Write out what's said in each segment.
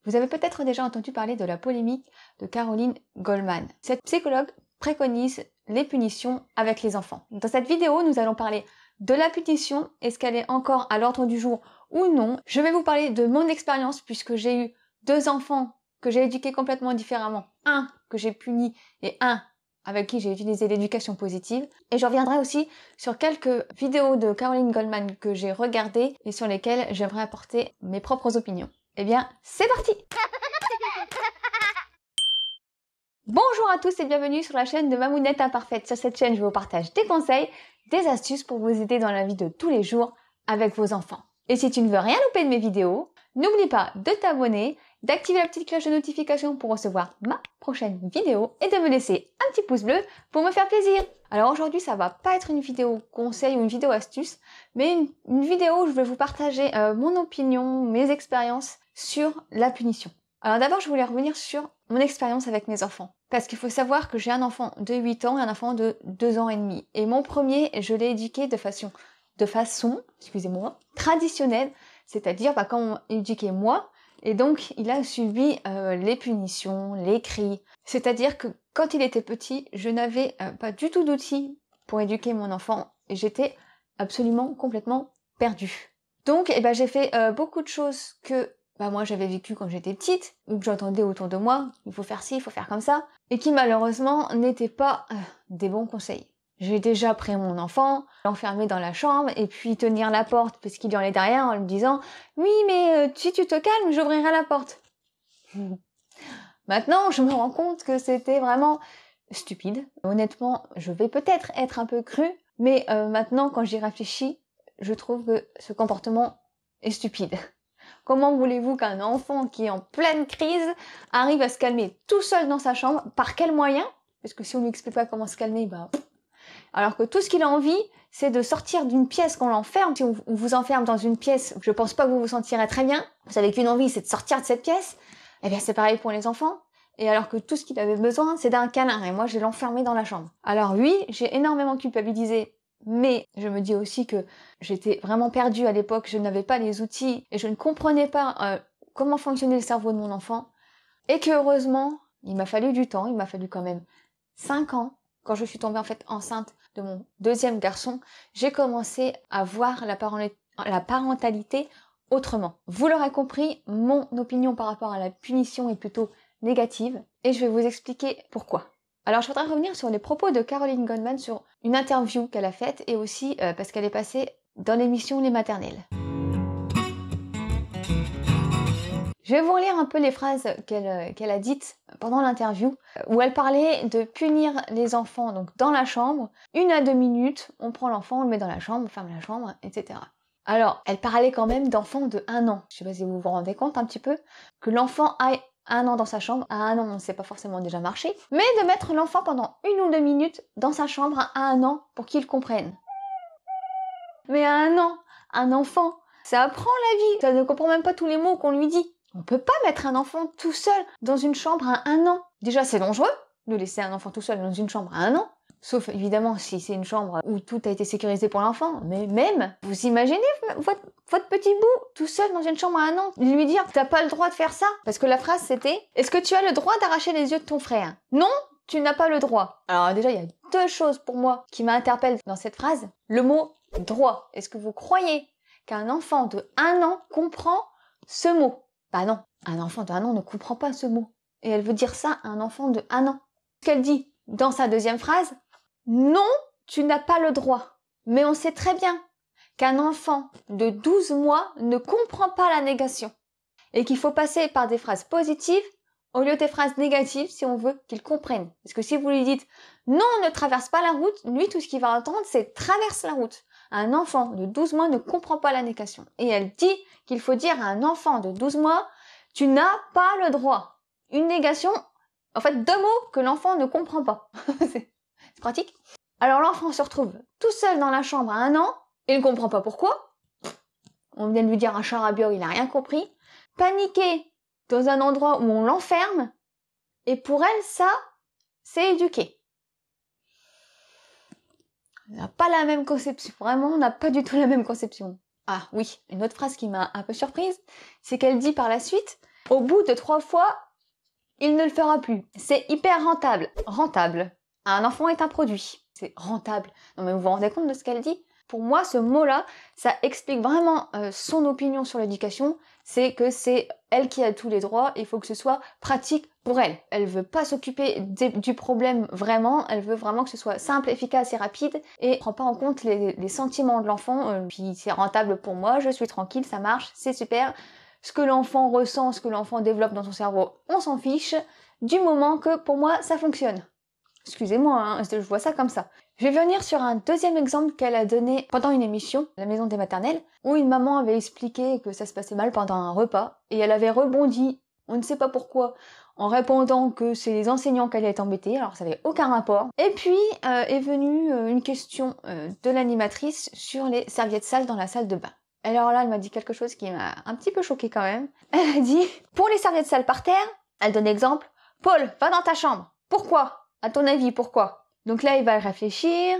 Vous avez peut-être déjà entendu parler de la polémique de Caroline Goldman. Cette psychologue préconise les punitions avec les enfants. Dans cette vidéo, nous allons parler de la punition, est-ce qu'elle est encore à l'ordre du jour ou non. Je vais vous parler de mon expérience puisque j'ai eu 2 enfants que j'ai éduqués complètement différemment. Un que j'ai puni et un avec qui j'ai utilisé l'éducation positive. Et je reviendrai aussi sur quelques vidéos de Caroline Goldman que j'ai regardées et sur lesquelles j'aimerais apporter mes propres opinions. Eh bien, c'est parti! Bonjour à tous et bienvenue sur la chaîne de Mamounette Imparfaite. Sur cette chaîne, je vous partage des conseils, des astuces pour vous aider dans la vie de tous les jours avec vos enfants. Et si tu ne veux rien louper de mes vidéos, n'oublie pas de t'abonner, d'activer la petite cloche de notification pour recevoir ma prochaine vidéo et de me laisser un petit pouce bleu pour me faire plaisir. Alors aujourd'hui, ça va pas être une vidéo conseil ou une vidéo astuce, mais une vidéo où je vais vous partager mon opinion, mes expériences sur la punition. Alors d'abord, je voulais revenir sur mon expérience avec mes enfants. Parce qu'il faut savoir que j'ai un enfant de 8 ans et un enfant de 2 ans et demi. Et mon premier, je l'ai éduqué de façon, excusez-moi, traditionnelle. C'est-à-dire, comme on éduquait moi. Et donc, il a subi les punitions, les cris. C'est-à-dire que quand il était petit, je n'avais pas du tout d'outils pour éduquer mon enfant. Et j'étais absolument, complètement perdue. Donc, j'ai fait beaucoup de choses que moi j'avais vécu quand j'étais petite, ou que j'entendais autour de moi, il faut faire ci, il faut faire comme ça, et qui malheureusement n'étaient pas des bons conseils. J'ai déjà pris mon enfant, l'enfermer dans la chambre, et puis tenir la porte parce qu'il hurlait derrière en lui disant « Oui, mais si tu te calmes, j'ouvrirai la porte. » Maintenant, je me rends compte que c'était vraiment stupide. Honnêtement, je vais peut-être être un peu crue, mais maintenant, quand j'y réfléchis, je trouve que ce comportement est stupide. Comment voulez-vous qu'un enfant qui est en pleine crise arrive à se calmer tout seul dans sa chambre? Par quel moyen? Parce que si on lui explique pas comment se calmer, alors que tout ce qu'il a envie, c'est de sortir d'une pièce qu'on l'enferme. Si on vous enferme dans une pièce, je pense pas que vous vous sentirez très bien. Vous savez qu'une envie, c'est de sortir de cette pièce. Eh bien, c'est pareil pour les enfants. Et alors que tout ce qu'il avait besoin, c'est d'un câlin. Et moi, je l'ai enfermé dans la chambre. Alors oui, j'ai énormément culpabilisé. Mais je me dis aussi que j'étais vraiment perdue à l'époque, je n'avais pas les outils et je ne comprenais pas comment fonctionnait le cerveau de mon enfant. Et que heureusement, il m'a fallu du temps, il m'a fallu quand même 5 ans. Quand je suis tombée en fait enceinte de mon deuxième garçon, j'ai commencé à voir la parentalité autrement. Vous l'aurez compris, mon opinion par rapport à la punition est plutôt négative et je vais vous expliquer pourquoi. Alors je voudrais revenir sur les propos de Caroline Goldman sur une interview qu'elle a faite et aussi parce qu'elle est passée dans l'émission Les Maternelles. Je vais vous relire un peu les phrases qu'elle a dites pendant l'interview où elle parlait de punir les enfants donc dans la chambre, 1 à 2 minutes, on prend l'enfant, on le met dans la chambre, on ferme la chambre, etc. Alors, elle parlait quand même d'enfants de 1 an. Je sais pas si vous vous rendez compte un petit peu que l'enfant aille 1 an dans sa chambre, à 1 an on ne sait pas forcément déjà marcher, mais de mettre l'enfant pendant 1 ou 2 minutes dans sa chambre à 1 an pour qu'il comprenne. Mais à 1 an, un enfant, ça apprend la vie, ça ne comprend même pas tous les mots qu'on lui dit. On peut pas mettre un enfant tout seul dans une chambre à 1 an. Déjà c'est dangereux de laisser un enfant tout seul dans une chambre à 1 an. Sauf évidemment si c'est une chambre où tout a été sécurisé pour l'enfant. Mais même, vous imaginez votre petit bout tout seul dans une chambre à 1 an, lui dire t'as pas le droit de faire ça? Parce que la phrase c'était est-ce que tu as le droit d'arracher les yeux de ton frère? Non, tu n'as pas le droit. Alors déjà il y a 2 choses pour moi qui m'interpellent dans cette phrase. Le mot droit. Est-ce que vous croyez qu'un enfant de 1 an comprend ce mot? Bah non, un enfant de 1 an ne comprend pas ce mot. Et elle veut dire ça à un enfant de 1 an. Ce qu'elle dit dans sa deuxième phrase, non, tu n'as pas le droit. Mais on sait très bien qu'un enfant de 12 mois ne comprend pas la négation. Et qu'il faut passer par des phrases positives au lieu des phrases négatives si on veut qu'il comprenne. Parce que si vous lui dites non, ne traverse pas la route, lui tout ce qu'il va entendre c'est traverse la route. Un enfant de 12 mois ne comprend pas la négation. Et elle dit qu'il faut dire à un enfant de 12 mois, tu n'as pas le droit. Une négation, en fait 2 mots que l'enfant ne comprend pas. C'est pratique. Alors l'enfant se retrouve tout seul dans la chambre à 1 an, il ne comprend pas pourquoi. On vient de lui dire un charabia, il n'a rien compris. Paniqué dans un endroit où on l'enferme, et pour elle, ça, c'est éduquer. On n'a pas la même conception, vraiment, on n'a pas du tout la même conception. Ah oui, une autre phrase qui m'a un peu surprise, c'est qu'elle dit par la suite, Au bout de 3 fois, il ne le fera plus. C'est hyper rentable. Rentable. Un enfant est un produit. C'est rentable. Non mais vous vous rendez compte de ce qu'elle dit? Pour moi, ce mot-là, ça explique vraiment son opinion sur l'éducation. C'est que c'est elle qui a tous les droits. Il faut que ce soit pratique pour elle. Elle veut pas s'occuper du problème vraiment. Elle veut vraiment que ce soit simple, efficace et rapide. Et prend pas en compte les sentiments de l'enfant. Puis c'est rentable pour moi. Je suis tranquille, ça marche, c'est super. Ce que l'enfant ressent, ce que l'enfant développe dans son cerveau, on s'en fiche, du moment que pour moi ça fonctionne. Excusez-moi, hein, je vois ça comme ça. Je vais venir sur un deuxième exemple qu'elle a donné pendant une émission, La Maison des Maternelles, où une maman avait expliqué que ça se passait mal pendant un repas, et elle avait rebondi, on ne sait pas pourquoi, en répondant que c'est les enseignants qui allaient être embêtés, alors ça n'avait aucun rapport. Et puis est venue une question de l'animatrice sur les serviettes sales dans la salle de bain. Alors là, elle m'a dit quelque chose qui m'a un petit peu choquée quand même. Elle a dit, pour les serviettes sales par terre, elle donne exemple, Paul, va dans ta chambre. Pourquoi? À ton avis, pourquoi? Donc là, il va réfléchir,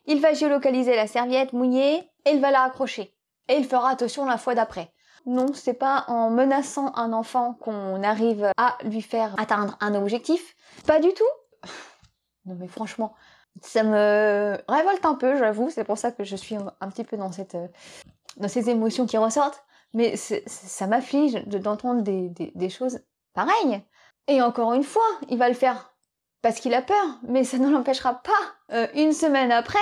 il va géolocaliser la serviette mouillée et il va la raccrocher. Et il fera attention la fois d'après. Non, c'est pas en menaçant un enfant qu'on arrive à lui faire atteindre un objectif. Pas du tout. Non mais franchement, ça me révolte un peu, j'avoue. C'est pour ça que je suis un petit peu dans ces émotions qui ressortent, mais ça m'afflige d'entendre des choses pareilles. Et encore une fois, il va le faire parce qu'il a peur, mais ça ne l'empêchera pas, une semaine après,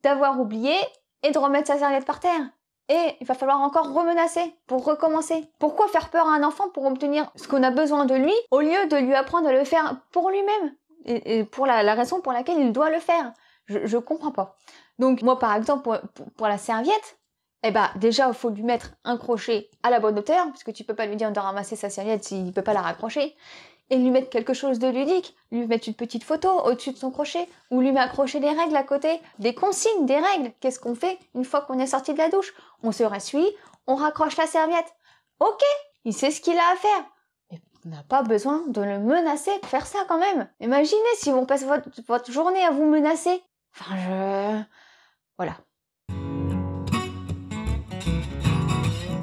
d'avoir oublié et de remettre sa serviette par terre. Et il va falloir encore remenacer pour recommencer. Pourquoi faire peur à un enfant pour obtenir ce qu'on a besoin de lui, au lieu de lui apprendre à le faire pour lui-même, et pour la raison pour laquelle il doit le faire? Je comprends pas. Donc moi, par exemple, pour la serviette, eh ben, déjà, il faut lui mettre un crochet à la bonne hauteur, parce que tu peux pas lui dire de ramasser sa serviette s'il peut pas la raccrocher, et lui mettre quelque chose de ludique, lui mettre une petite photo au-dessus de son crochet, ou lui accrocher des règles à côté, des consignes, des règles. Qu'est-ce qu'on fait une fois qu'on est sorti de la douche? On se ressuie, on raccroche la serviette. Ok, il sait ce qu'il a à faire. Mais on n'a pas besoin de le menacer pour faire ça quand même. Imaginez si on passe votre journée à vous menacer. Enfin, voilà.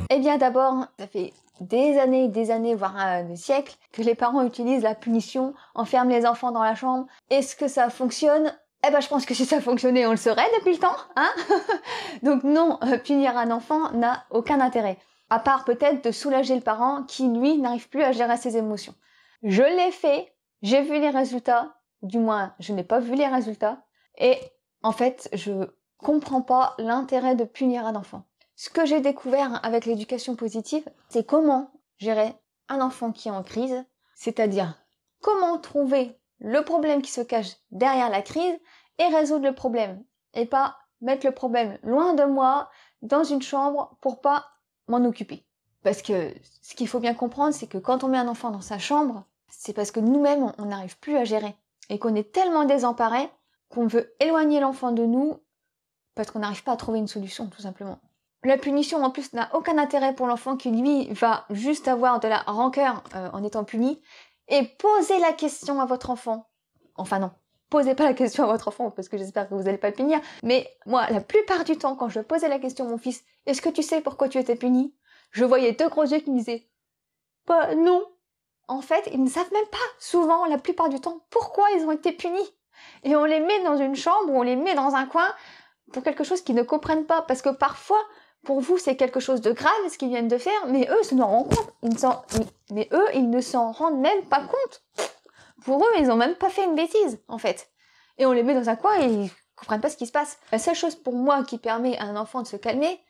Eh bien d'abord, ça fait des années, voire des siècles, que les parents utilisent la punition, enferment les enfants dans la chambre. Est-ce que ça fonctionne? Eh ben je pense que si ça fonctionnait, on le saurait depuis le temps, hein. Donc non, punir un enfant n'a aucun intérêt. À part peut-être de soulager le parent qui, lui, n'arrive plus à gérer ses émotions. Je l'ai fait, j'ai vu les résultats, du moins je n'ai pas vu les résultats, et en fait, je comprends pas l'intérêt de punir un enfant. Ce que j'ai découvert avec l'éducation positive, c'est comment gérer un enfant qui est en crise, c'est-à-dire comment trouver le problème qui se cache derrière la crise et résoudre le problème. Et pas mettre le problème loin de moi, dans une chambre, pour pas m'en occuper. Parce que ce qu'il faut bien comprendre, c'est que quand on met un enfant dans sa chambre, c'est parce que nous-mêmes, on n'arrive plus à gérer. Et qu'on est tellement désemparés qu'on veut éloigner l'enfant de nous parce qu'on n'arrive pas à trouver une solution, tout simplement. La punition, en plus, n'a aucun intérêt pour l'enfant qui, lui, va juste avoir de la rancœur en étant puni. Et posez la question à votre enfant. Enfin non, posez pas la question à votre enfant, parce que j'espère que vous n'allez pas le punir. Mais moi, la plupart du temps, quand je posais la question à mon fils, « Est-ce que tu sais pourquoi tu étais puni ?» Je voyais 2 gros yeux qui me disaient « Bah non !» En fait, ils ne savent même pas, souvent, la plupart du temps, pourquoi ils ont été punis. Et on les met dans une chambre, ou on les met dans un coin, pour quelque chose qu'ils ne comprennent pas. Parce que parfois, pour vous, c'est quelque chose de grave, ce qu'ils viennent de faire, mais eux se rendent compte. Mais eux, ils ne s'en rendent même pas compte. Pour eux, ils n'ont même pas fait une bêtise, en fait. Et on les met dans un coin et ils comprennent pas ce qui se passe. La seule chose pour moi qui permet à un enfant de se calmer,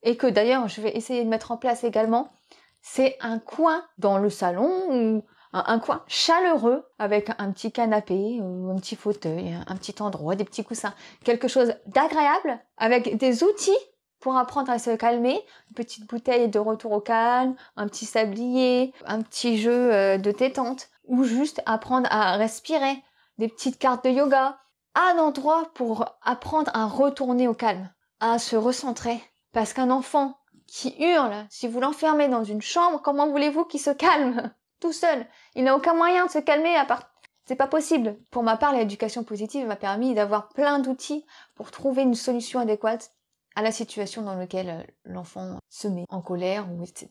et que d'ailleurs je vais essayer de mettre en place également, c'est un coin dans le salon, ou un coin chaleureux, avec un petit canapé, un petit fauteuil, un petit endroit, des petits coussins. Quelque chose d'agréable, avec des outils pour apprendre à se calmer, une petite bouteille de retour au calme, un petit sablier, un petit jeu de détente, ou juste apprendre à respirer, des petites cartes de yoga, un endroit pour apprendre à retourner au calme, à se recentrer. Parce qu'un enfant qui hurle, si vous l'enfermez dans une chambre, comment voulez-vous qu'il se calme tout seul? Il n'a aucun moyen de se calmer à part... C'est pas possible. Pour ma part, l'éducation positive m'a permis d'avoir plein d'outils pour trouver une solution adéquate à la situation dans laquelle l'enfant se met en colère, ou etc.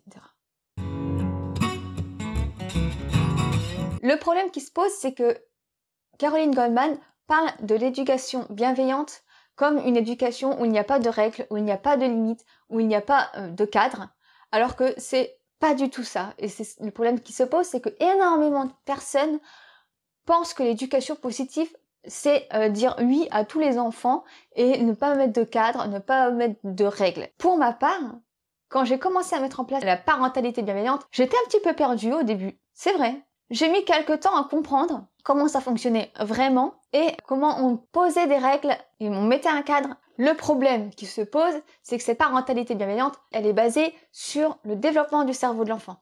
Le problème qui se pose, c'est que Caroline Goldman parle de l'éducation bienveillante comme une éducation où il n'y a pas de règles, où il n'y a pas de limites, où il n'y a pas de cadre, alors que c'est pas du tout ça. Et c'est le problème qui se pose, c'est que énormément de personnes pensent que l'éducation positive, c'est dire oui à tous les enfants et ne pas mettre de cadre, ne pas mettre de règles. Pour ma part, quand j'ai commencé à mettre en place la parentalité bienveillante, j'étais un petit peu perdue au début, c'est vrai. J'ai mis quelques temps à comprendre comment ça fonctionnait vraiment et comment on posait des règles et on mettait un cadre. Le problème qui se pose, c'est que cette parentalité bienveillante, elle est basée sur le développement du cerveau de l'enfant.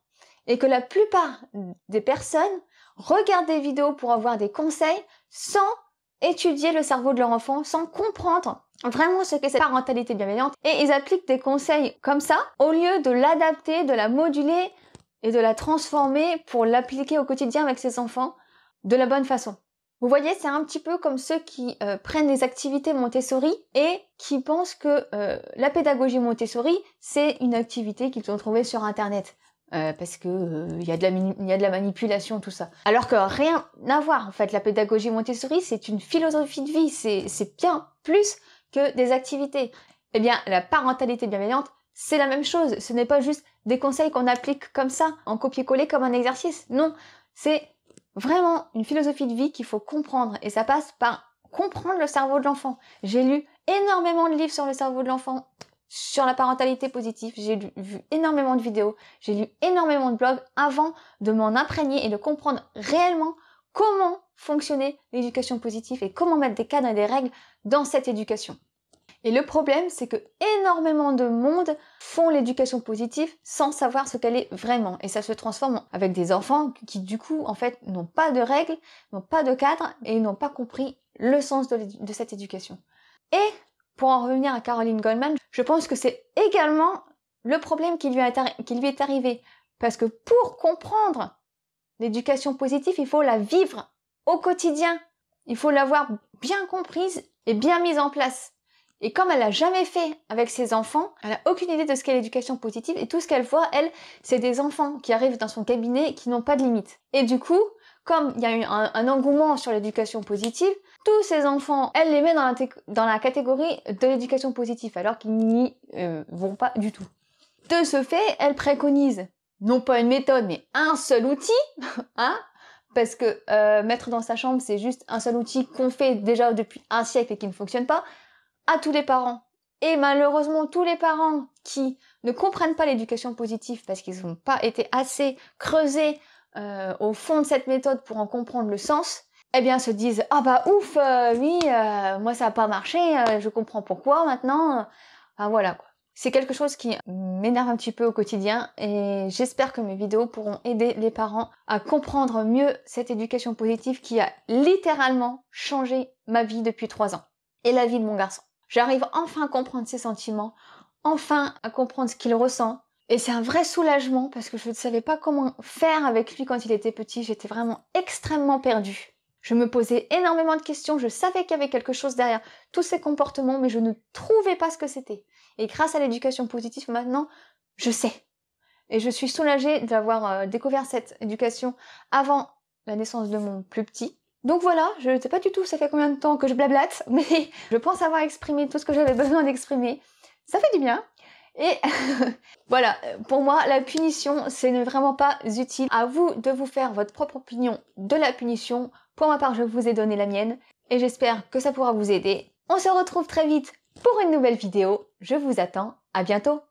Et que la plupart des personnes regardent des vidéos pour avoir des conseils sans étudier le cerveau de leur enfant, sans comprendre vraiment ce qu'est cette parentalité bienveillante. Et ils appliquent des conseils comme ça, au lieu de l'adapter, de la moduler et de la transformer pour l'appliquer au quotidien avec ses enfants de la bonne façon. Vous voyez, c'est un petit peu comme ceux qui prennent des activités Montessori et qui pensent que la pédagogie Montessori, c'est une activité qu'ils ont trouvée sur Internet. Parce que y a de la manipulation, tout ça. Alors que rien à voir, en fait. La pédagogie Montessori, c'est une philosophie de vie, c'est bien plus que des activités. Eh bien, la parentalité bienveillante, c'est la même chose. Ce n'est pas juste des conseils qu'on applique comme ça, en copier-coller comme un exercice. Non, c'est vraiment une philosophie de vie qu'il faut comprendre. Et ça passe par comprendre le cerveau de l'enfant. J'ai lu énormément de livres sur le cerveau de l'enfant, sur la parentalité positive. J'ai vu énormément de vidéos. J'ai lu énormément de blogs avant de m'en imprégner et de comprendre réellement comment fonctionnait l'éducation positive et comment mettre des cadres et des règles dans cette éducation. Et le problème, c'est que énormément de monde font l'éducation positive sans savoir ce qu'elle est vraiment. Et ça se transforme avec des enfants qui, du coup, en fait, n'ont pas de règles, n'ont pas de cadre et n'ont pas compris le sens de cette éducation. Et pour en revenir à Caroline Goldman, je pense que c'est également le problème qui lui est arrivé. Parce que pour comprendre l'éducation positive, il faut la vivre au quotidien. Il faut l'avoir bien comprise et bien mise en place. Et comme elle l'a jamais fait avec ses enfants, elle n'a aucune idée de ce qu'est l'éducation positive et tout ce qu'elle voit, elle, c'est des enfants qui arrivent dans son cabinet et qui n'ont pas de limites. Et du coup, comme il y a eu un engouement sur l'éducation positive, tous ces enfants, elle les met dans la catégorie de l'éducation positive alors qu'ils n'y vont pas du tout. De ce fait, elle préconise non pas une méthode mais un seul outil, hein, parce que mettre dans sa chambre c'est juste un seul outil qu'on fait déjà depuis un siècle et qui ne fonctionne pas, à tous les parents. Et malheureusement, tous les parents qui ne comprennent pas l'éducation positive parce qu'ils n'ont pas été assez creusés au fond de cette méthode pour en comprendre le sens, eh bien se disent « Ah bah ouf, oui, moi ça n'a pas marché, je comprends pourquoi maintenant. » Enfin voilà quoi. C'est quelque chose qui m'énerve un petit peu au quotidien et j'espère que mes vidéos pourront aider les parents à comprendre mieux cette éducation positive qui a littéralement changé ma vie depuis 3 ans et la vie de mon garçon. J'arrive enfin à comprendre ses sentiments, enfin à comprendre ce qu'il ressent. Et c'est un vrai soulagement parce que je ne savais pas comment faire avec lui quand il était petit. J'étais vraiment extrêmement perdue. Je me posais énormément de questions. Je savais qu'il y avait quelque chose derrière tous ces comportements, mais je ne trouvais pas ce que c'était. Et grâce à l'éducation positive, maintenant, je sais. Et je suis soulagée d'avoir découvert cette éducation avant la naissance de mon plus petit. Donc voilà, je ne sais pas du tout ça fait combien de temps que je blablate, mais je pense avoir exprimé tout ce que j'avais besoin d'exprimer. Ça fait du bien. Et voilà, pour moi, la punition, c'est vraiment pas utile. À vous de vous faire votre propre opinion de la punition. Pour ma part, je vous ai donné la mienne et j'espère que ça pourra vous aider. On se retrouve très vite pour une nouvelle vidéo. Je vous attends. À bientôt.